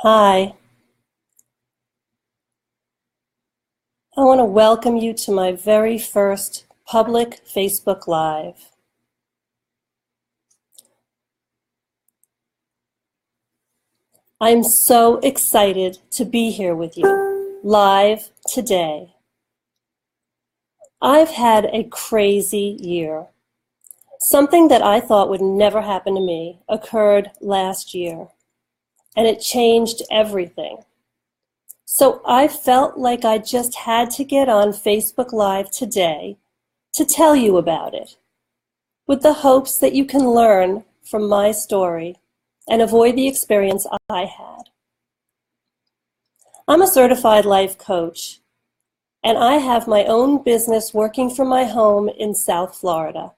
Hi, I want to welcome you to my very first public Facebook Live. I'm so excited to be here with you, live today. I've had a crazy year. Something that I thought would never happen to me occurred last year, and it changed everything. So I felt like I just had to get on Facebook Live today to tell you about it, with the hopes that you can learn from my story and avoid the experience I had. I'm a certified life coach, and I have my own business working from my home in South Florida.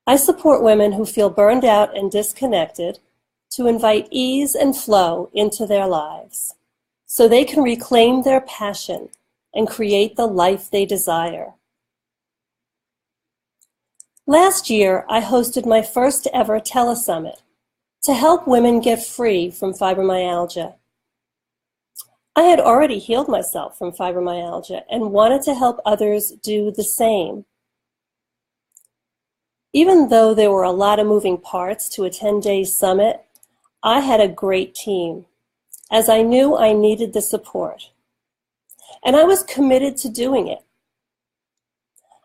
I support women who feel burned out and disconnected to invite ease and flow into their lives so they can reclaim their passion and create the life they desire. Last year, I hosted my first ever telesummit to help women get free from fibromyalgia. I had already healed myself from fibromyalgia and wanted to help others do the same. Even though there were a lot of moving parts to a 10-day summit, I had a great team, as I knew I needed the support. And I was committed to doing it.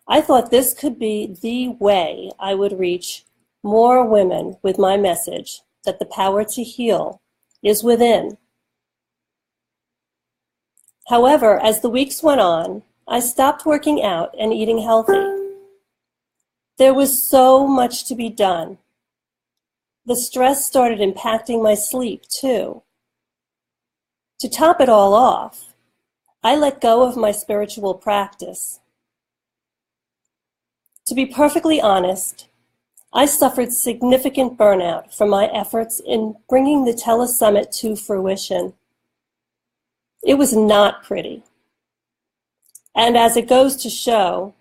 I thought this could be the way I would reach more women with my message that the power to heal is within. However, as the weeks went on, I stopped working out and eating healthy. There was so much to be done. The stress started impacting my sleep, too. To top it all off, I let go of my spiritual practice. To be perfectly honest, I suffered significant burnout from my efforts in bringing the telesummit to fruition. It was not pretty. And as it goes to show,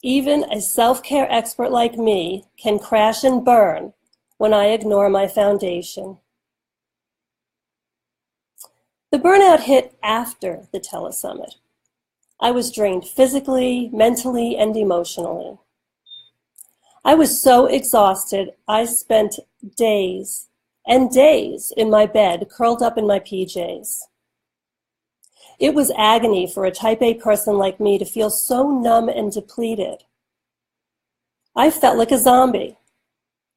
even a self-care expert like me can crash and burn when I ignore my foundation. The burnout hit after the telesummit. I was drained physically, mentally, and emotionally. I was so exhausted, I spent days and days in my bed, curled up in my PJs. It was agony for a type A person like me to feel so numb and depleted. I felt like a zombie.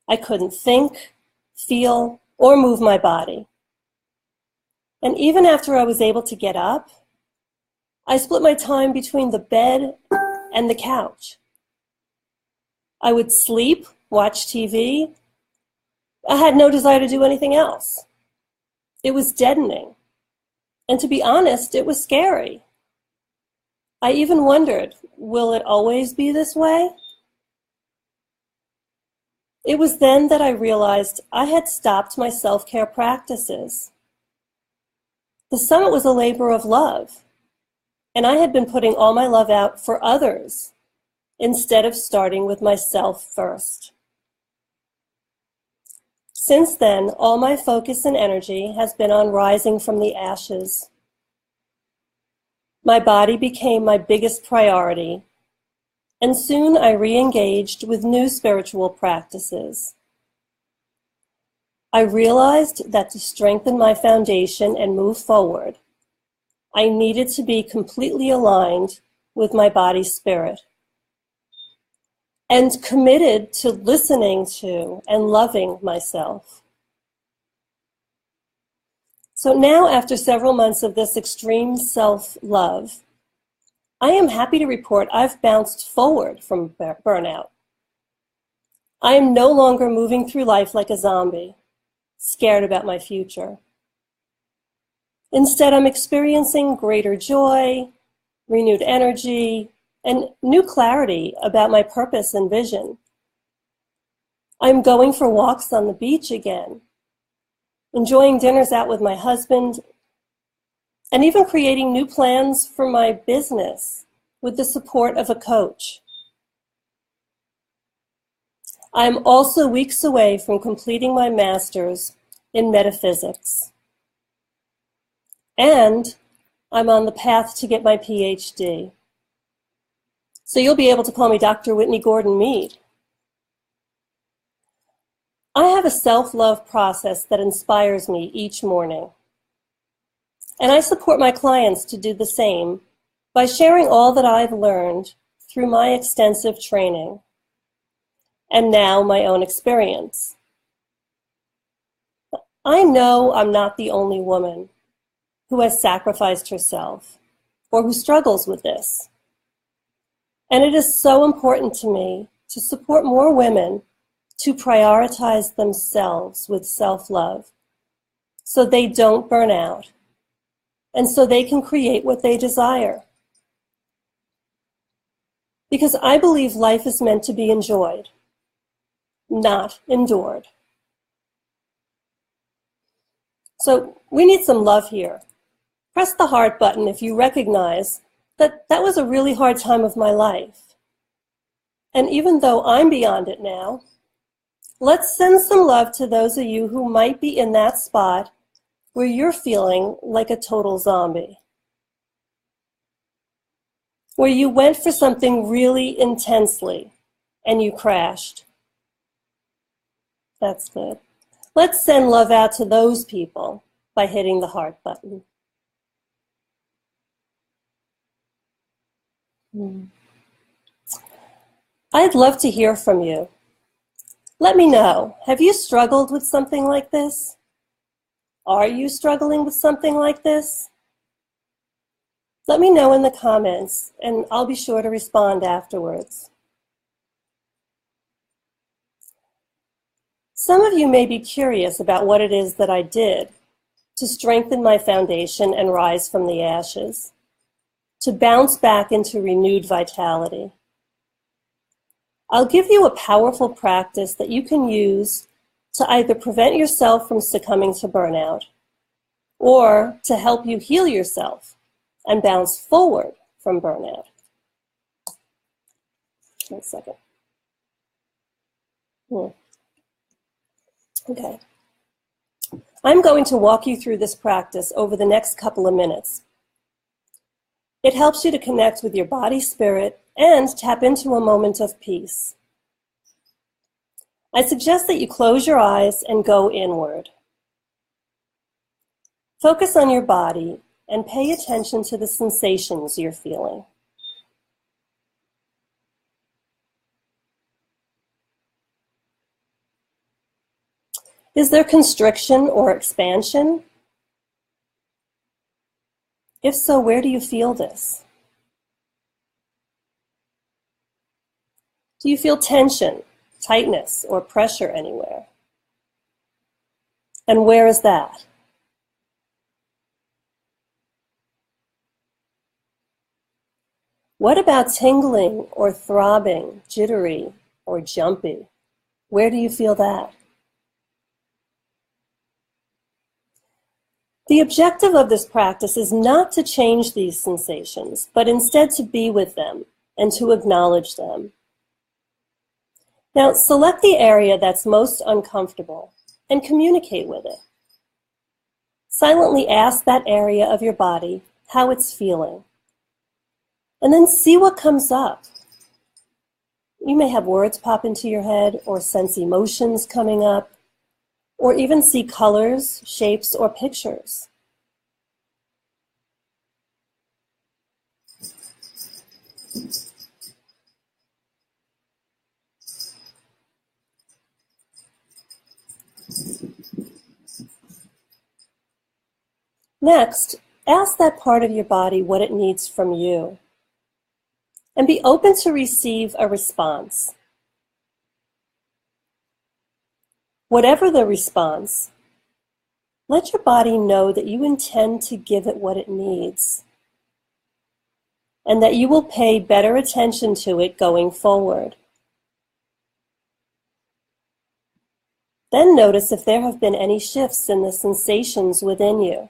I couldn't think, feel, or move my body. And even after I was able to get up, I split my time between the bed and the couch. I would sleep, watch TV. I had no desire to do anything else. It was deadening. And to be honest, it was scary. I even wondered, will it always be this way? It was then that I realized I had stopped my self-care practices. The summit was a labor of love, and I had been putting all my love out for others instead of starting with myself first. Since then, all my focus and energy has been on rising from the ashes. My body became my biggest priority, and soon I re-engaged with new spiritual practices. I realized that to strengthen my foundation and move forward, I needed to be completely aligned with my body-spirit and committed to listening to and loving myself. So now, after several months of this extreme self-love, I am happy to report I've bounced forward from burnout. I am no longer moving through life like a zombie, scared about my future. Instead, I'm experiencing greater joy, renewed energy, and new clarity about my purpose and vision. I'm going for walks on the beach again, enjoying dinners out with my husband, and even creating new plans for my business with the support of a coach. I'm also weeks away from completing my master's in metaphysics. And I'm on the path to get my PhD. So you'll be able to call me Dr. Whitney Gordon-Mead. I have a self-love process that inspires me each morning. And I support my clients to do the same by sharing all that I've learned through my extensive training and now my own experience. I know I'm not the only woman who has sacrificed herself or who struggles with this. And it is so important to me to support more women to prioritize themselves with self-love so they don't burn out and so they can create what they desire. Because I believe life is meant to be enjoyed, not endured. So we need some love here. Press the heart button if you recognize that that was a really hard time of my life. And even though I'm beyond it now, let's send some love to those of you who might be in that spot where you're feeling like a total zombie, where you went for something really intensely and you crashed. That's good. Let's send love out to those people by hitting the heart button. I'd love to hear from you. Let me know, have you struggled with something like this? Are you struggling with something like this? Let me know in the comments, and I'll be sure to respond afterwards. Some of you may be curious about what it is that I did to strengthen my foundation and rise from the ashes, to bounce back into renewed vitality. I'll give you a powerful practice that you can use to either prevent yourself from succumbing to burnout or to help you heal yourself and bounce forward from burnout. 1 second. Okay. I'm going to walk you through this practice over the next couple of minutes. It helps you to connect with your body, spirit, and tap into a moment of peace. I suggest that you close your eyes and go inward. Focus on your body and pay attention to the sensations you're feeling. Is there constriction or expansion? If so, where do you feel this? Do you feel tension, tightness, or pressure anywhere? And where is that? What about tingling or throbbing, jittery, or jumpy? Where do you feel that? The objective of this practice is not to change these sensations, but instead to be with them and to acknowledge them. Now, select the area that's most uncomfortable and communicate with it. Silently ask that area of your body how it's feeling, and then see what comes up. You may have words pop into your head or sense emotions coming up, or even see colors, shapes, or pictures. Next, ask that part of your body what it needs from you, and be open to receive a response. Whatever the response, let your body know that you intend to give it what it needs, and that you will pay better attention to it going forward. Then notice if there have been any shifts in the sensations within you.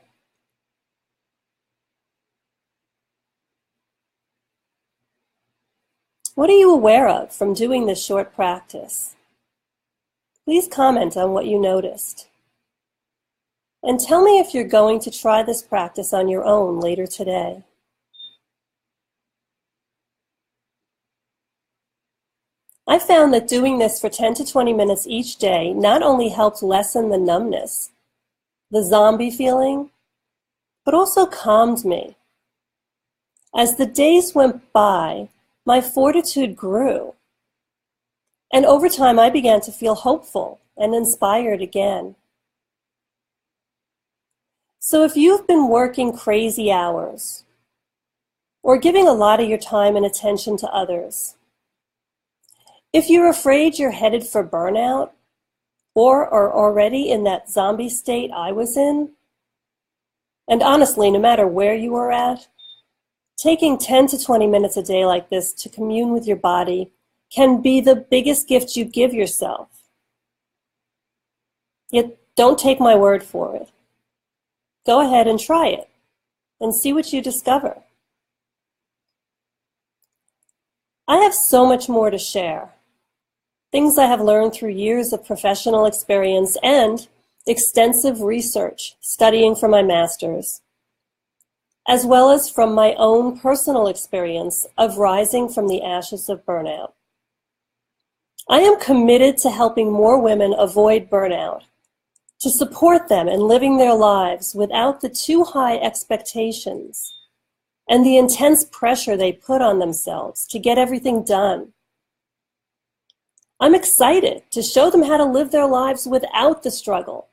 What are you aware of from doing this short practice? Please comment on what you noticed. And tell me if you're going to try this practice on your own later today. I found that doing this for 10 to 20 minutes each day not only helped lessen the numbness, the zombie feeling, but also calmed me. As the days went by, my fortitude grew. And over time, I began to feel hopeful and inspired again. So if you've been working crazy hours, or giving a lot of your time and attention to others, if you're afraid you're headed for burnout, or are already in that zombie state I was in, and honestly, no matter where you are at, taking 10 to 20 minutes a day like this to commune with your body can be the biggest gift you give yourself. Yet don't take my word for it. Go ahead and try it and see what you discover. I have so much more to share. Things I have learned through years of professional experience and extensive research studying for my master's, as well as from my own personal experience of rising from the ashes of burnout. I am committed to helping more women avoid burnout, to support them in living their lives without the too high expectations and the intense pressure they put on themselves to get everything done. I'm excited to show them how to live their lives without the struggle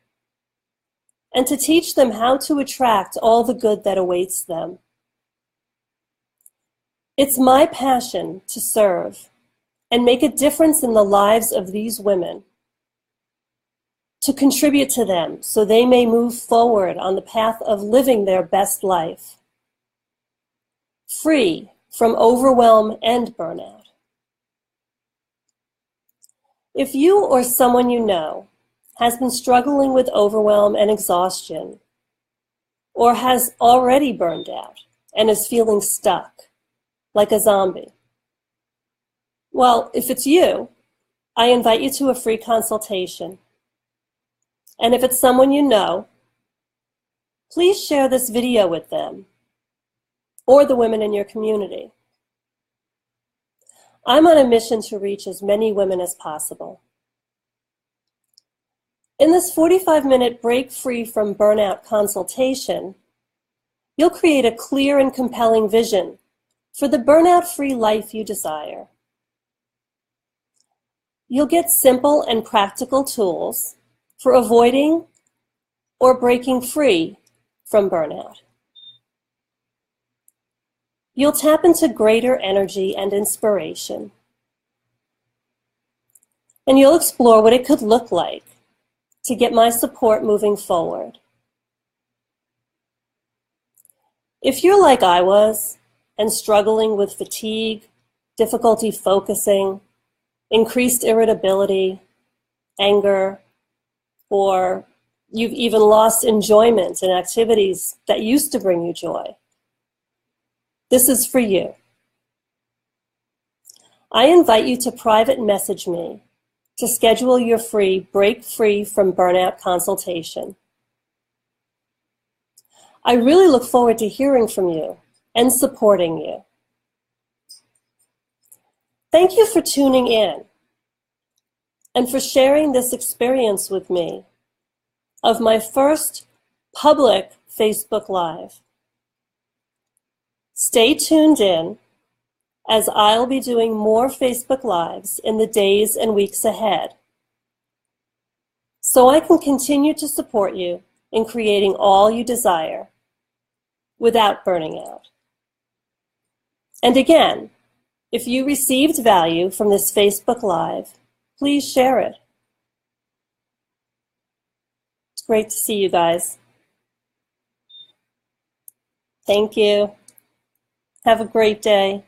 and to teach them how to attract all the good that awaits them. It's my passion to serve and make a difference in the lives of these women, to contribute to them so they may move forward on the path of living their best life, free from overwhelm and burnout. If you or someone you know has been struggling with overwhelm and exhaustion, or has already burned out and is feeling stuck, like a zombie, well, if it's you, I invite you to a free consultation. And if it's someone you know, please share this video with them or the women in your community. I'm on a mission to reach as many women as possible. In this 45-minute break-free from burnout consultation, you'll create a clear and compelling vision for the burnout-free life you desire. You'll get simple and practical tools for avoiding or breaking free from burnout. You'll tap into greater energy and inspiration. And you'll explore what it could look like to get my support moving forward. If you're like I was and struggling with fatigue, difficulty focusing, increased irritability, anger, or you've even lost enjoyment in activities that used to bring you joy, this is for you. I invite you to private message me to schedule your free Break Free from Burnout consultation. I really look forward to hearing from you and supporting you. Thank you for tuning in and for sharing this experience with me of my first public Facebook Live. Stay tuned in, as I'll be doing more Facebook Lives in the days and weeks ahead, so I can continue to support you in creating all you desire without burning out. And again, if you received value from this Facebook Live, please share it. It's great to see you guys. Thank you. Have a great day.